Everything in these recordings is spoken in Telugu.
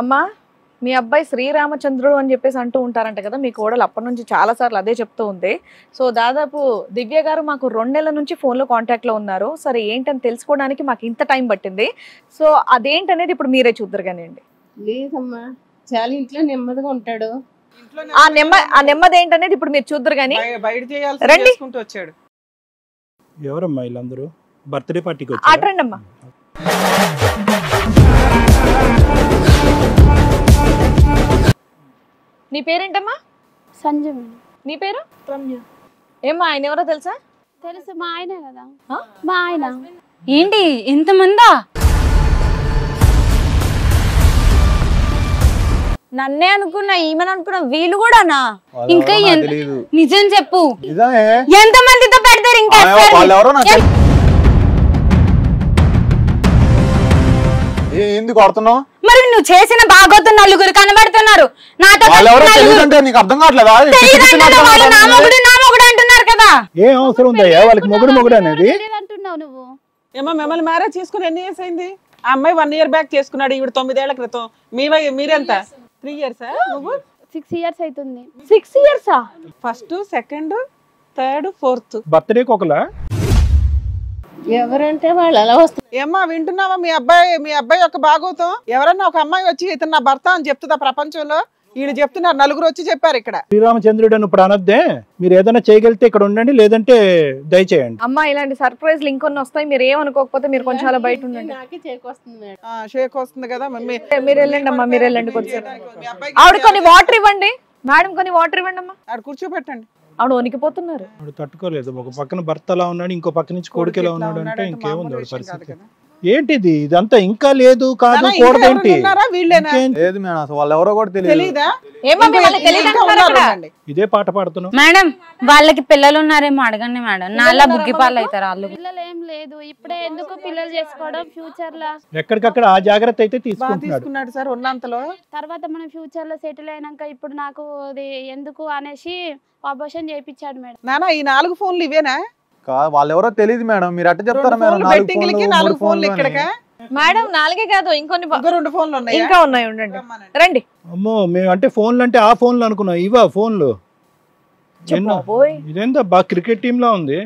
అమ్మా మీ అబ్బాయి శ్రీరామచంద్రుడు అని చెప్పేసి అంటూ ఉంటారంట కదా, మీ కోడలు అప్పటి నుంచి చాలా సార్లు అదే చెప్తూ ఉంది. సో దాదాపు దివ్య గారు మాకు 2 నెలల నుంచి ఫోన్లో కాంటాక్ట్లో ఉన్నారు. సరే ఏంటని తెలుసుకోవడానికి మాకు ఇంత టైం పట్టింది. సో అదేంటనేది ఇప్పుడు మీరే చూద్దరు కానివ్వండి. లేదమ్మా, చాలా ఇంట్లో నెమ్మదిగా ఉంటాడు. ఆ నెమ్మది ఏంటనేది ఇప్పుడు మీరు చూద్దరు కానీ రండి. ఎవరమ్మా వీళ్ళందరూ? బర్త్డే పార్టీకి ఆటరండి అమ్మా. నీ పేరేంటమ్మా? సంజయ్. నీ పేరు? రమ్య. ఏమ్మా ఆయన ఎవరో తెలుసా? తెలుసు, మా ఆయన కదా. మా ఆయన. ఏంటి ఇంతమందా? నన్నే అనుకున్నా, ఈమెను అనుకున్నా, వీళ్ళు కూడానా? ఇంకా నిజం చెప్పు, ఎంత మందితో పెడతారు? ఇంకా ఎందుకు కొడుతున్నావు? మరి నువ్వు చేసిన బాగోతు నలుగురు కనబడుతున్నారు. నాతో అర్థం కావట్లేదా? అంటున్నారు కదా. ఏ అవసరం ఉందా వాళ్ళకి మొగుడు అనేది? అంటున్నావు నువ్వు. ఏమో మిమ్మల్ని మ్యారేజ్ చేసుకుని ఎన్ని ఇయర్స్ అయింది? ఆ అమ్మాయి 1 year బ్యాక్ చేసుకున్నాడు, ఈవిడ 9 ఏళ్ల క్రితం. మీరెంత? 3 years? నువ్వు 6 years అవుతుంది. 6 years? First, second, third, fourth బర్త్డేకి ఒకలా. ఎవరంటే వాళ్ళు అలా వస్తారు. ఏమ్మా వింటున్నావా? మీ అబ్బాయి యొక్క భాగవతం. ఎవరన్నా ఒక అమ్మాయి వచ్చి ఇతను నా భర్త అని చెప్తుందా ప్రపంచంలో? వీళ్ళు చెప్తున్నారు, నలుగురు వచ్చి చెప్పారు ఇక్కడ. శ్రీరామచంద్రుడు అని ఇప్పుడు అనొద్దే. మీరు ఏదైనా చేయగలిగితే ఇక్కడ ఉండండి, లేదంటే దయచేయండి. అమ్మా ఇలాంటి సర్ప్రైజ్లు ఇంకొన్ని వస్తాయి, మీరు ఏమనుకోకపోతే మీరు కొంచెం అలా బయట ఉండండి. నాకే షేక్ వస్తుంది మేడం. షేక్ వస్తుంది కదా మమ్మీ. మీరు వెళ్ళండి అమ్మా, మీరు వెళ్ళండి. కొంచెం ఆవిడ కొన్ని వాటర్ ఇవ్వండి మేడం, కొన్ని వాటర్ ఇవ్వండి అమ్మా. ఆవిడ కూర్చోబెట్టండి. ఆవిడ వణికిపోతున్నారు. ఆవిడ తట్టుకోలేదు. ఒక పక్కన భర్త ఎలా ఉన్నాడు, ఇంకో పక్క నుంచి కొడుకు ఎలా ఉన్నాడు అంటే ఇంకేముంది ఆవిడ పరిస్థితి. ఏంటిది ఇదంతా? ఇంకా లేదు కాదు కూడదేంటి? లేదు మేడం, అసలు వాళ్ళు ఎవరో కూడా తెలియదు. ఇదే పాట పాడుతున్నావు మేడం. వాళ్ళకి పిల్లలు ఉన్నారేమో అడగండి మేడం. నాలా బుగ్గిపాలు అవుతారు వాళ్ళు. పిల్లలు ఏం లేదు, ఇప్పుడే ఎందుకు పిల్లలు చేసుకోవడం? ఫ్యూచర్ లో ఎక్కడికక్కడ ఆ జాగ్రత్త అయితే తీసుకుంటున్నాడు సార్ ఉన్నంతలో. తర్వాత మనం ఫ్యూచర్ లో సెటిల్ అయినాక ఇప్పుడు నాకు అది ఎందుకు అనేసి అబార్షన్ చేయించాడు మేడం. నానా ఈ 4 ఫోన్లు ఇవేనా? వాళ్ళు ఎవరో తెలియదు మేడం, మీరు అట్ట చెప్తారా మేడం? 4 ఫోన్లు ఇక్కడ మేడం. 4 కాదు, ఇంకొన్ని 2 ఫోన్లు ఉన్నాయి, ఇంకా ఉన్నాయి. ఉండండి రండి. అమ్మో మేము అంటే ఫోన్లు అంటే ఆ ఫోన్లు అనుకున్నాం. ఇవా ఫోన్లు? ఇదేందా బాగా క్రికెట్ టీమ్ లా ఉంది.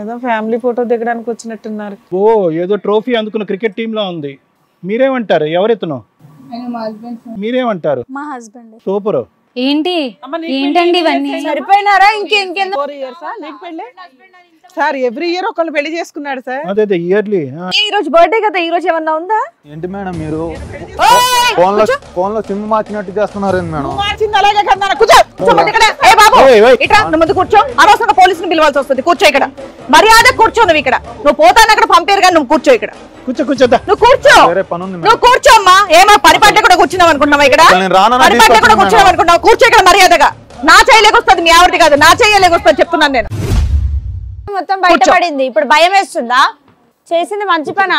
ఏదో ఫ్యామిలీ ఫోటో దిగడానికి వచ్చినట్టున్నారు. ఓ ఏదో ట్రోఫీ అందుకున్న క్రికెట్ టీమ్ లా ఉంది. మీరేమంటారు? ఎవరెత్తును? మీరేమంటారు? మా హస్బెండ్. సూపర్. ఏంటండి ఇవన్నీ? సరిపోయినారా? ఇంకేందుకు? 4 years నీకు పెళ్ళి? సార్ ఎవ్రీ ఇయర్ ఒకళ్ళు పెళ్లి చేసుకున్నాడు సార్. అదే ఇయర్లీ. ఈ రోజు బర్త్డే కదా, ఈ రోజు ఏమన్నా ఉందా? ఏంటి మేడం మీరు ఫోన్ లో సిమ్ మార్చినట్టు చేస్తున్నారు మేడం? మార్చింది అలాగే కదా. ముందు కూర్చో. అనవసరంగా పోలీసుని పిలవాల్సి వస్తుంది. కూర్చో ఇక్కడ, మర్యాద కూర్చో. నువ్వు ఇక్కడ నువ్వు పోతాను అక్కడ పంపారు కానీ నువ్వు కూర్చో ఇక్కడ. కూర్చోదా? నువ్వు కూర్చో, నువ్వు కూర్చో అమ్మా. ఏమో పని పట్ల కూడా కూర్చున్నావు అనుకున్నావా? ఇక్కడ పని పట్ల కూడా కూర్చున్నావు అనుకున్నావు. కూర్చో ఇక్కడ మర్యాదగా. నా చేయలేకొస్తుంది, మీ ఆవిడది కాదు, నా చేయలేకొస్తుంది చెప్తున్నాను నేను. మొత్తం బయటపడింది, ఇప్పుడు భయం వేస్తుందా? చేసింది మంచి పనా?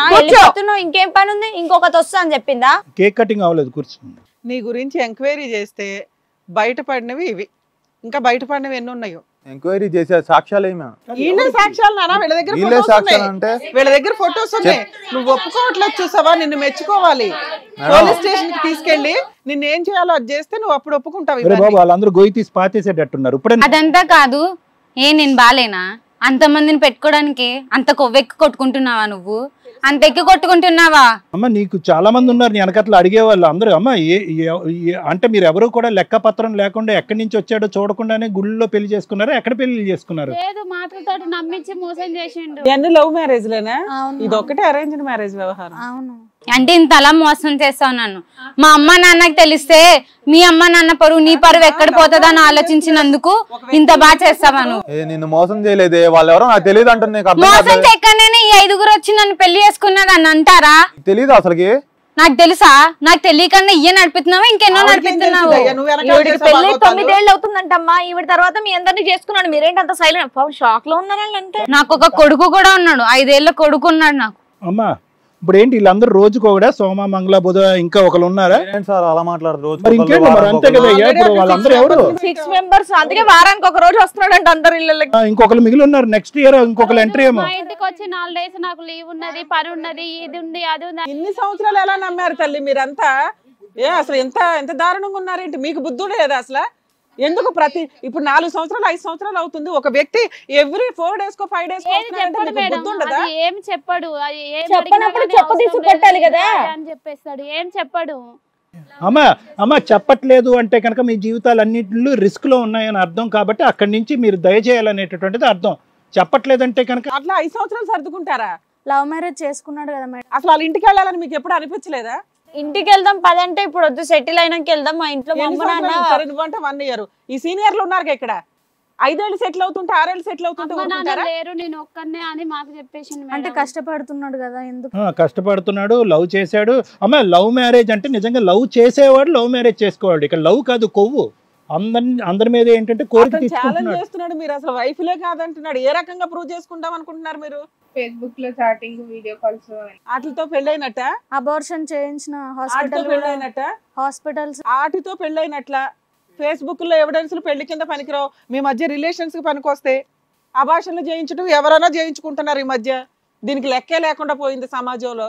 ఇంకేం పని ఉంది? ఇంకొకటి వస్తా అని చెప్పిందా? కేక్ కటింగ్ అవ్వలేదు, కూర్చుంది. నీ గురించి ఎంక్వైరీ చేస్తే బయటపడినవి ఇవి, ఇంకా బయటపడినవి ఎన్ని ఉన్నాయో. ఎంక్వైరీ చేసే సాక్ష్యాలు ఏమి? వీళ్ళ సాక్ష్యాలు నానా, వీళ్ళ దగ్గర ఫొటోస్ ఉన్నాయి. నువ్వు ఒప్పుకోవట్లేదు చూసావా? నిన్ను మెచ్చుకోవాలి. పోలీస్ స్టేషన్ కి తీసుకెళ్లి నిన్ను ఏం చేయాలో అది చేస్తే నువ్వు అప్పుడు ఒప్పుకుంటావు. వాళ్ళందరూ గొయ్యి తీసి పాతేసేటట్టున్నారు. అదంతా కాదు. నేను బాలేనా? అంతమందిని పెట్టుకోవడానికి అంత కొవ్వెక్కి కొట్టుకుంటున్నావా? నువ్వు అంత ఎక్కి కొట్టుకుంటున్నావా? అమ్మ నీకు చాలా మంది ఉన్నారు నీ వెనకట్లా అడిగేవాళ్ళు అందరూ. అమ్మ అంటే మీరు ఎవరు కూడా లెక్క పత్రం లేకుండా ఎక్కడి నుంచి వచ్చాడో చూడకుండానే గుళ్ళో పెళ్లి చేసుకున్నారా? ఎక్కడ పెళ్లి చేసుకున్నారు? లేదు, మాటలతో నమ్మించి మోసం చేసిండు. ఇవన్నీ లవ్ మ్యారేజ్ లేనా? ఇది ఒకటే అరేంజ్డ్ మ్యారేజ్ వ్యవహారం. అవును. అంటే ఇంత అలా మోసం చేస్తావు నన్ను. మా అమ్మ నాన్నకి తెలిస్తే మీ అమ్మ నాన్న పరువు నీ పరువు ఎక్కడ పోతుందని ఆలోచించినందుకు ఇంత బాగా చేస్తావా నువ్వు? నిన్ను మోసం చేయలేదే, వాళ్ళు ఎవరో నాకు తెలియదు అంటున్నా. మోసం ఎక్కడైనా ఈ 5గురు వచ్చి నన్ను పెళ్లి చేసుకున్నది అని అంటారా? తెలీదు అసలుకి. నాకు తెలుసా? నాకు తెలియకన్నా ఇయ్య నడిపిస్తున్నావా? ఇంకెన్నో నడిపిస్తున్నావు. పెళ్లి 9 ఏళ్ళు అవుతుందంటమ్మా. ఈవిడ తర్వాత మీ అందరినీ చేసుకున్నాడు. మీరేంటి అంత సైలెంట్? షాక్ లో ఉన్నారంటే. నాకు ఒక కొడుకు కూడా ఉన్నాడు, 5 ఏళ్ల కొడుకు ఉన్నాడు నాకు. అమ్మా ఇప్పుడు ఏంటి వీళ్ళందరూ రోజుకు ఒకడా సోమ మంగళ బుధ ఇంకా ఒకరు ఉన్నారా సార్ అలా మాట్లాడదు మరి ఇంకేంటి మరి అంతే కదా ఇప్పుడు వాళ్ళందరూ ఎవరు 6 మెంబర్స్, అందుకే వారానికి ఒక రోజు వస్తున్నాడంట అందరు ఇళ్ళకి. ఇంకొకరు మిగిలి ఉన్నారు, నెక్స్ట్ ఇయర్ ఇంకొకరు ఎంట్రీ ఏమో. మా ఇంటికి వచ్చి 4 డేస్ నాకు లీవ్ ఉన్నది, పని ఉన్నది, ఇది ఉంది అది ఉంది. ఇన్ని సంవత్సరాలు ఎలా నమ్మారు తల్లి మీరంతా? అసలు ఎంత ఎంత దారుణంగా ఉన్నారేంటి? మీకు బుద్ధి లేదా అసలు? ఎందుకు ఇప్పుడు 4 సంవత్సరాలు 5 సంవత్సరాలు అవుతుంది, ఒక వ్యక్తి ఎవ్రీ 4 days కో 5 days ఏం చెప్పడు, చెప్పనప్పుడు చెప్పు తీసి కొట్టాలి కదా అని చెప్పేస్తాడు. ఏం చెప్పడు. అమ్మా చెప్పట్లేదు అంటే కనుక మీ జీవితాలు అన్నింటిలో రిస్క్ లో ఉన్నాయని అర్థం, కాబట్టి అక్కడి నుంచి మీరు దయచేయాలనేటటువంటిది అర్థం. చెప్పట్లేదంటే కనుక అట్లా 5 సంవత్సరాలు సర్దుకుంటారా? లవ్ మ్యారేజ్ చేసుకున్నాడు కదా మేడం. అసలు వాళ్ళ ఇంటికి వెళ్ళాలని మీకు ఎప్పుడు అనిపించలేదా? ఇంటికి వెళ్దాం పదంటే ఇప్పుడు వద్దు, సెటిల్ అయినాక వెళ్దాం. మా ఇంట్లో మా అమ్మ నాన్న నువ్వంటే 1 year, ఈ సీనియర్లు ఉన్నారు ఇక్కడ 5 ఏళ్ళు సెటిల్ అవుతుంటే 6 ఏళ్ళు సెటిల్ అవుతుంటే లేరు, నేను ఒక్కనే అని మాకు చెప్పేసి. అంటే కష్టపడుతున్నాడు కదా, ఎందుకు కష్టపడుతున్నాడు, లవ్ చేశాడు. అమ్మ లవ్ మ్యారేజ్ అంటే నిజంగా లవ్ చేసేవాడు లవ్ మ్యారేజ్ చేసుకోవాడు. ఇక్కడ లవ్ కాదు, కొవ్వు. అందరి మీద ఏంటంటే కోరిక ఛాలెంజ్ చేస్తున్నాడు. మీరు అసలు వైఫ్ లే కాదంటున్నాడు. ఏ రకంగా ప్రూవ్ చేసుకుంటాం అనుకుంటున్నారు మీరు? ఫేస్బుక్ లో చాటింగ్, వీడియో కాల్స్, వాటితో పెళ్ళైనట్ట, అబార్షన్ చేయించిన హాస్పిటల్స్ వాటితో పెళ్ళైనట్ల. ఫేస్బుక్ లో ఎవిడెన్స్లు పెళ్లి కింద పనికిరావు. మీ మధ్య రిలేషన్స్ కి పనికొస్తే అబార్షన్లు చేయించడం ఎవరైనా చేయించుకుంటున్నారు ఈ మధ్య. దీనికి లెక్కే లేకుండా పోయింది సమాజంలో.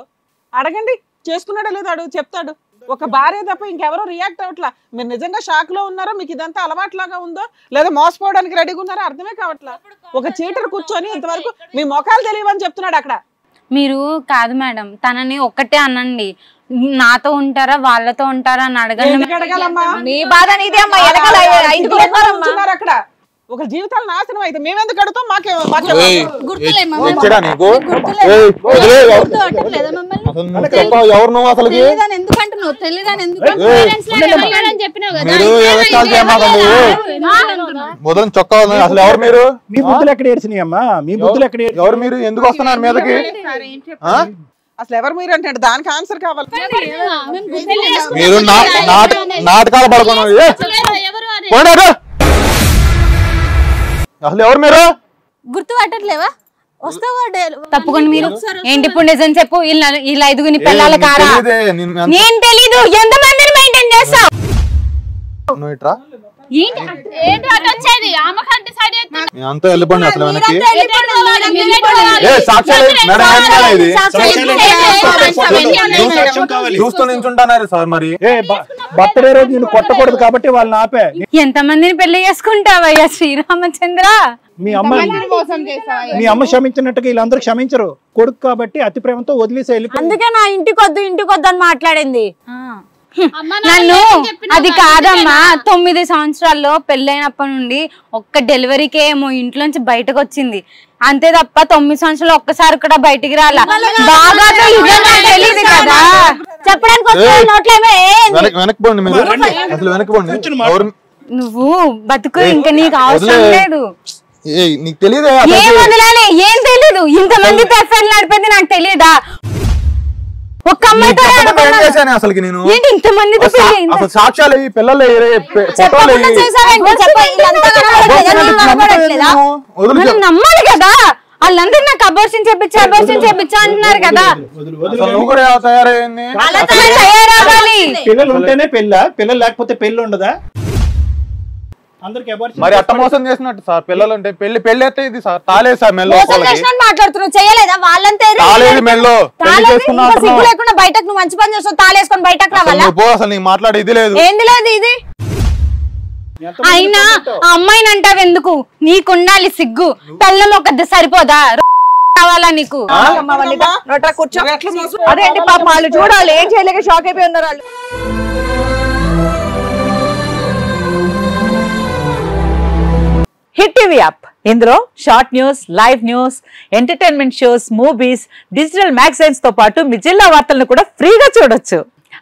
అడగండి, చేసుకున్నాడో లేదో అడుగు, చెప్తాడు. ఒక భార్య తప్ప ఇంకెవరో రియాక్ట్ అవట్లా. మీరు నిజంగా షాక్ లో ఉన్నారో, మీకు ఇదంతా అలవాట్లాగా ఉందో, లేదా మోసపోవడానికి రెడీగా ఉన్నారో అర్థమే కావట్లా. ఒక చీటర్ కూర్చొని ఇంతవరకు మీ మొఖాలు తెలియవని చెప్తున్నాడు అక్కడ. మీరు కాదు మేడం, తనని ఒక్కటే అనండి, నాతో ఉంటారా వాళ్ళతో ఉంటారా అని అడగండి. అడగాలమ్మా, మీ బాధ నీదే అమ్మా. వెనకాల అక్కడ ఒక జీవితాలు నాశనం అయితే మేమెందుకు అడుగుతాం? ఎవరు నువ్వు అసలు మొదలు చొక్కా అసలు ఎవరు మీరు? మీ బుద్ధులు ఎక్కడ ఏడ్చినాయి అమ్మా? మీ బుద్ధులు ఎక్కడ ఎవరు మీరు? ఎందుకు వస్తున్నారు మీదకి? అసలు ఎవరు మీరు అంటే దానికి ఆన్సర్ కావాలి. మీరు నాటకాలు పడుకున్నారు. అసలు ఎవరు మీరు? గుర్తు పట్టట్లేవా? వస్తావా? తప్పకుండా మీరు ఏంటి ఇప్పుడు నిజం చెప్పు. ఇలా 5 పిల్లల కారా? నేను తెలీదు. ఎంతమందిని మెయింటైన్ చేస్తావు? అంతా వెళ్ళిపోండి అసలు వెనక్కి. చూస్తూ నించుంటున్నారు సార్. మరి బర్త్డే రోజు నేను కొట్టకూడదు కాబట్టి వాళ్ళని ఆపే. ఎంతమందిని పెళ్లి చేసుకుంటావయ్యా శ్రీరామచంద్ర? మీ అమ్మ క్షమించినట్టుగా వీళ్ళందరూ క్షమించరు. కొడుకు కాబట్టి అతి ప్రేమతో వదిలేసి వెళ్ళిపోయి. అందుకే నా ఇంటికి వద్దు అని మాట్లాడింది. నన్ను అది కాదమ్మా, 9 సంవత్సరాల్లో పెళ్ళైనప్పటి నుండి ఒక్క డెలివరీకే ఏమో ఇంట్లోంచి బయటకు వచ్చింది అంతే తప్ప 9 సంవత్సరాలు ఒక్కసారి కూడా బయటికి రాలా. బాగా తెలియదు కదా చెప్పడానికి. నువ్వు బతుకు, ఇంకా నీకు అవసరం లేదు. నీకు తెలియదు ఏం వదలాలి? ఏం తెలీదు. ఇంతమంది పెద్దలు నడిపేది నాకు తెలియదా? ఒక్క అమ్మాయితో అసలు నేను ఇంతమంది సాక్ష్యాలు పిల్లలు నమ్మాలి కదా. వాళ్ళందరూ నాకు అబార్షన్ చేపించా అంటున్నారు కదా. తయారవ్వాలి. పిల్లలు ఉంటేనే పెళ్ళా? పిల్లలు లేకపోతే పెళ్లి ఉండదా? మరి అట్ట మోసం చేసినట్టు సార్. పిల్లలు ఉంటే పెళ్లి అయితే ఇది సార్ తాలేదు సార్. మెల్లో మాట్లాడుతున్నావు, చేయలేదా? వాళ్ళంతా మెల్లో సిగ్గు లేకుండా బయటకు నువ్వు మంచి పని చేస్తావు, తాళేసుకొని బయటకు రావాలా? అసలు నీకు మాట్లాడే ఇది లేదు. ఏంది లేదు ఇది? అయినా ఆ అమ్మాయిని అంటావు ఎందుకు? నీకుండాలి సిగ్గు. పెళ్ళం ఒక సరిపోదా? కావాలా నీకు? కూర్చో. అదేంటి పాప వాళ్ళు చూడాలి, ఏం చేయలేక షాక్ అయిపోయి ఉన్నారు వాళ్ళు. హిట్ టీవీ యాప్, ఇందులో short news, live news, entertainment shows, movies, digital magazines తో పాటు మీ జిల్లా వార్తలను కూడా ఫ్రీగా చూడొచ్చు.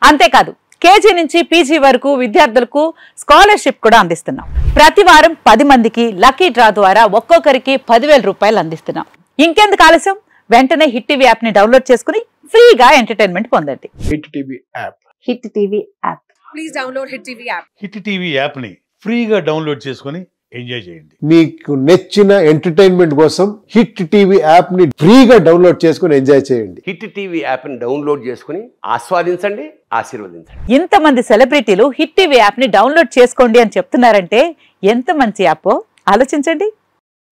అంతేకాదు కేజీ నుంచి పీజీ వరకు విద్యార్థులకు స్కాలర్షిప్ కూడా అందిస్తున్నాం. ప్రతి వారం 10 మందికి లక్కీ డ్రా ద్వారా ఒక్కొక్కరికి 10,000 రూపాయలు అందిస్తున్నాం. ఇంకెందుకు ఆలస్యం? వెంటనే హిట్ టీవీ యాప్ ని డౌన్లోడ్ చేసుకుని ఫ్రీగా ఎంటర్టైన్మెంట్ పొందండి. Hit TV app. Hit TV app. Please download hit TV app. Hit TV app ని ఫ్రీగా డౌన్లోడ్ చేసుకుని ఎంజాయ్ చేయండి. మీకు నచ్చిన ఎంటర్టైన్మెంట్ కోసం హిట్ టీవీ యాప్ ని ఫ్రీగా డౌన్లోడ్ చేసుకుని ఎంజాయ్ చేయండి. హిట్ టీవీ యాప్ ని డౌన్లోడ్ చేసుకుని ఆస్వాదించండి, ఆశీర్వదించండి. ఇంతమంది సెలబ్రిటీలు హిట్ టీవీ యాప్ ని డౌన్లోడ్ చేసుకోండి అని చెప్తున్నారంటే ఎంత మంచి యాప్ ఆలోచించండి.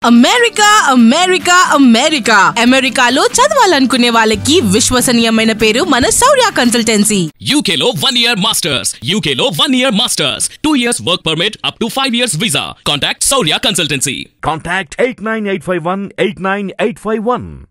అమెరికా అమెరికా అమెరికా అమెరికాలో చదవాలనుకునే వాళ్ళకి విశ్వసనీయమైన పేరు మన శౌర్య కన్సల్టెన్సీ. UK లో 1 year masters, UK లో 1 year masters, 2 years work permit up to 5 years visa. Contact Saurya Consultancy. Contact 89851 89851.